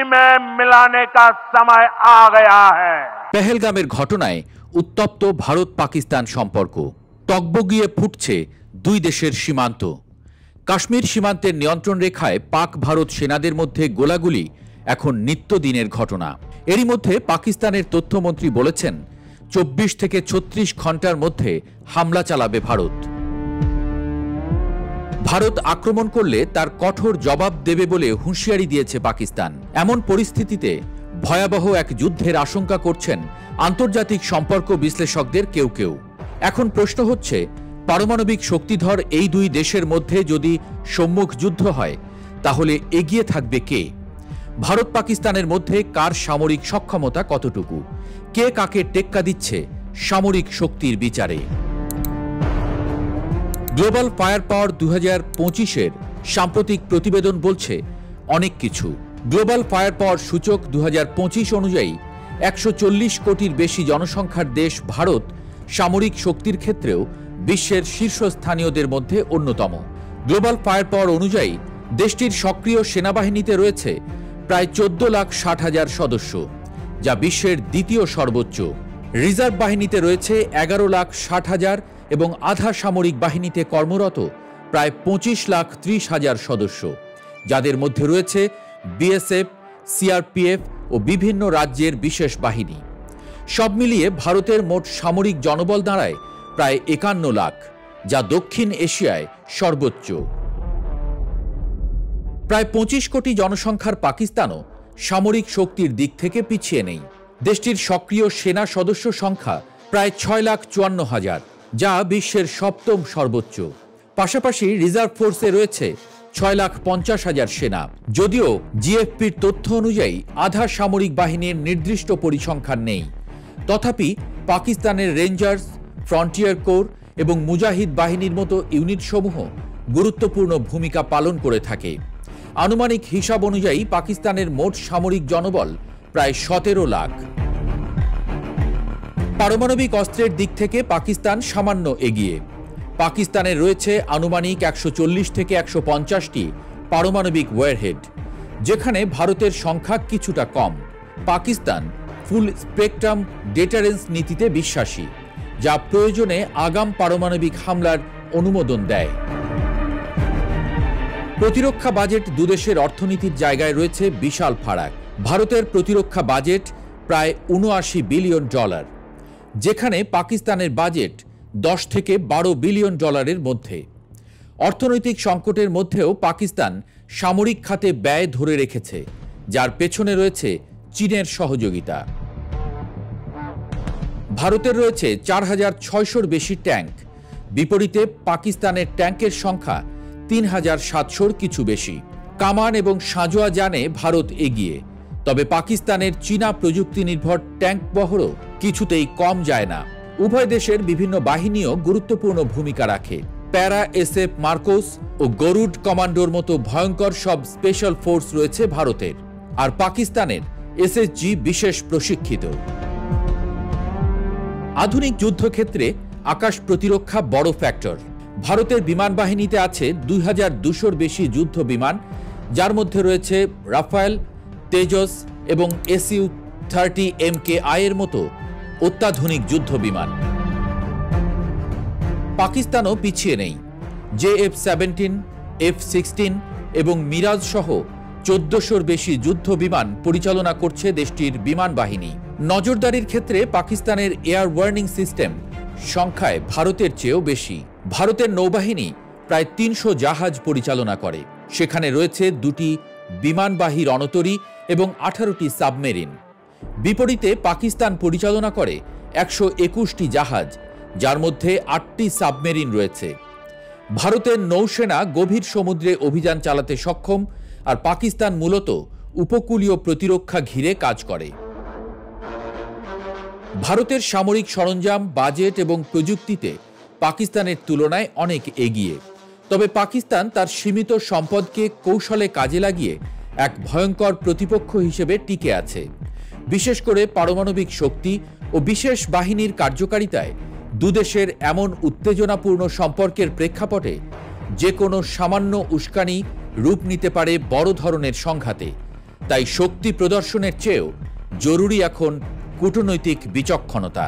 में मिलाने का समय आ गया है। পেহেলগামের ঘটনায় উত্তপ্ত ভারত পাকিস্তান সম্পর্ক, টগবগিয়ে ফুটছে দুই দেশের সীমান্ত। কাশ্মীর সীমান্তের নিয়ন্ত্রণ রেখায় পাক ভারত সেনাদের মধ্যে গোলাগুলি এখন নিত্যদিনের ঘটনা। এরই মধ্যে পাকিস্তানের তথ্যমন্ত্রী বলেছেন 24 থেকে 36 ঘন্টার মধ্যে হামলা চালাবে ভারত। ভারত আক্রমণ করলে তার কঠোর জবাব দেবে বলে হুঁশিয়ারি দিয়েছে পাকিস্তান। এমন পরিস্থিতিতে ভয়াবহ এক যুদ্ধের আশঙ্কা করছেন আন্তর্জাতিক সম্পর্ক বিশ্লেষকদের কেউ কেউ। এখন প্রশ্ন হচ্ছে, পারমাণবিক শক্তিধর এই দুই দেশের মধ্যে যদি সম্মুখ যুদ্ধ হয় তাহলে এগিয়ে থাকবে কে? ভারত পাকিস্তানের মধ্যে কার সামরিক সক্ষমতা কতটুকু? কে কাকে টেক্কা দিচ্ছে সামরিক শক্তির বিচারে? গ্লোবাল ফায়ার পাওয়ার 2025-এর সাম্প্রতিক প্রতিবেদন বলছে অনেক কিছু। গ্লোবাল ফায়ার পাওয়ার সূচক 2025 অনুযায়ী 140 কোটির বেশি জনসংখ্যার দেশ ভারত সামরিক শক্তির ক্ষেত্রেও বিশ্বের শীর্ষস্থানীয়দের মধ্যে অন্যতম। গ্লোবাল ফায়ার পাওয়ার অনুযায়ী দেশটির সক্রিয় সেনাবাহিনীতে রয়েছে প্রায় 14,60,000 সদস্য, যা বিশ্বের দ্বিতীয় সর্বোচ্চ। রিজার্ভ বাহিনীতে রয়েছে 11,60,000 এবং আধা সামরিক বাহিনীতে কর্মরত প্রায় 25,30,000 সদস্য, যাদের মধ্যে রয়েছে বিএসএফ, সিআরপিএফ ও বিভিন্ন রাজ্যের বিশেষ বাহিনী। সব মিলিয়ে ভারতের মোট সামরিক জনবল দাঁড়ায় প্রায় 51 লাখ, যা দক্ষিণ এশিয়ায় সর্বোচ্চ। প্রায় 25 কোটি জনসংখ্যার পাকিস্তানও সামরিক শক্তির দিক থেকে পিছিয়ে নেই। দেশটির সক্রিয় সেনা সদস্য সংখ্যা প্রায় 6,54,000, যা বিশ্বের সপ্তম সর্বোচ্চ। পাশাপাশি রিজার্ভ ফোর্সে রয়েছে 6,50,000 সেনা। যদিও জিএফপির তথ্য অনুযায়ী আধা সামরিক বাহিনীর নির্দিষ্ট পরিসংখ্যান নেই, তথাপি পাকিস্তানের রেঞ্জার্স, ফ্রন্টিয়ার কোর এবং মুজাহিদ বাহিনীর মতো ইউনিটসমূহ গুরুত্বপূর্ণ ভূমিকা পালন করে থাকে। আনুমানিক হিসাব অনুযায়ী পাকিস্তানের মোট সামরিক জনবল প্রায় 17 লাখ। পারমাণবিক অস্ত্রের দিক থেকে পাকিস্তান সামান্য এগিয়ে। পাকিস্তানের রয়েছে আনুমানিক 140 থেকে 150টি পারমাণবিক ওয়ারহেড, যেখানে ভারতের সংখ্যা কিছুটা কম। পাকিস্তান ফুল স্পেকট্রাম ডেটারেন্স নীতিতে বিশ্বাসী, যা প্রয়োজনে আগাম পারমাণবিক হামলার অনুমোদন দেয়। প্রতিরক্ষা বাজেট দুদেশের অর্থনীতির জায়গায় রয়েছে বিশাল ফারাক। ভারতের প্রতিরক্ষা বাজেট প্রায় 79 বিলিয়ন ডলার, যেখানে পাকিস্তানের বাজেট 10 থেকে 12 বিলিয়ন ডলারের মধ্যে। অর্থনৈতিক সংকটের মধ্যেও পাকিস্তান সামরিক খাতে ব্যয় ধরে রেখেছে, যার পেছনে রয়েছে চীনের সহযোগিতা। ভারতের রয়েছে 4,600-র বেশি ট্যাঙ্ক, বিপরীতে পাকিস্তানের ট্যাঙ্কের সংখ্যা 3,700-র কিছু বেশি। কামান এবং সাঁজোয়া যানে ভারত এগিয়ে, তবে পাকিস্তানের চীনা প্রযুক্তি নির্ভর ট্যাঙ্ক বহরও কিছুতেই কম যায় না। উভয় দেশের বিভিন্ন বাহিনীও গুরুত্বপূর্ণ ভূমিকা রাখে। প্যারা এসএফ মার্কোস ও গরুড কমান্ডোর মতো ভয়ঙ্কর সব স্পেশাল ফোর্স রয়েছে ভারতের, আর পাকিস্তানের এসএসজি বিশেষ প্রশিক্ষিত। আধুনিক যুদ্ধক্ষেত্রে আকাশ প্রতিরক্ষা বড় ফ্যাক্টর। ভারতের বিমান বাহিনীতে আছে 2,200-র বেশি যুদ্ধ বিমান, যার মধ্যে রয়েছে রাফায়েল, তেজস এবং SU-30 MKI এর মতো অত্যাধুনিক যুদ্ধ বিমান। পাকিস্তানও পিছিয়ে নেই। JF-17, F-16 এবং মিরাজ সহ 1400-র বেশি যুদ্ধ বিমান পরিচালনা করছে দেশটির বিমান বাহিনী। নজরদারির ক্ষেত্রে পাকিস্তানের এয়ার ওয়ার্নিং সিস্টেম সংখ্যায় ভারতের চেয়েও বেশি। ভারতের নৌবাহিনী প্রায় 300 জাহাজ পরিচালনা করে, সেখানে রয়েছে 2টি বিমানবাহী রণতরী এবং 18টি সাবমেরিন। বিপরীতে পাকিস্তান পরিচালনা করে 121টি জাহাজ, যার মধ্যে 8টি সাবমেরিন রয়েছে। ভারতের নৌসেনা গভীর সমুদ্রে অভিযান চালাতে সক্ষম, আর পাকিস্তান মূলত উপকূলীয় প্রতিরক্ষা ঘিরে কাজ করে। ভারতের সামরিক সরঞ্জাম, বাজেট এবং প্রযুক্তিতে পাকিস্তানের তুলনায় অনেক এগিয়ে, তবে পাকিস্তান তার সীমিত সম্পদকে কৌশলে কাজে লাগিয়ে এক ভয়ঙ্কর প্রতিপক্ষ হিসেবে টিকে আছে। বিশেষ করে পারমাণবিক শক্তি ও বিশেষ বাহিনীর কার্যকারিতায় দুদেশের এমন উত্তেজনাপূর্ণ সম্পর্কের প্রেক্ষাপটে যে কোনো সামান্য উস্কানি রূপ নিতে পারে বড় ধরনের সংঘাতে। তাই শক্তি প্রদর্শনের চেয়েও জরুরি এখন কূটনৈতিক বিচক্ষণতা।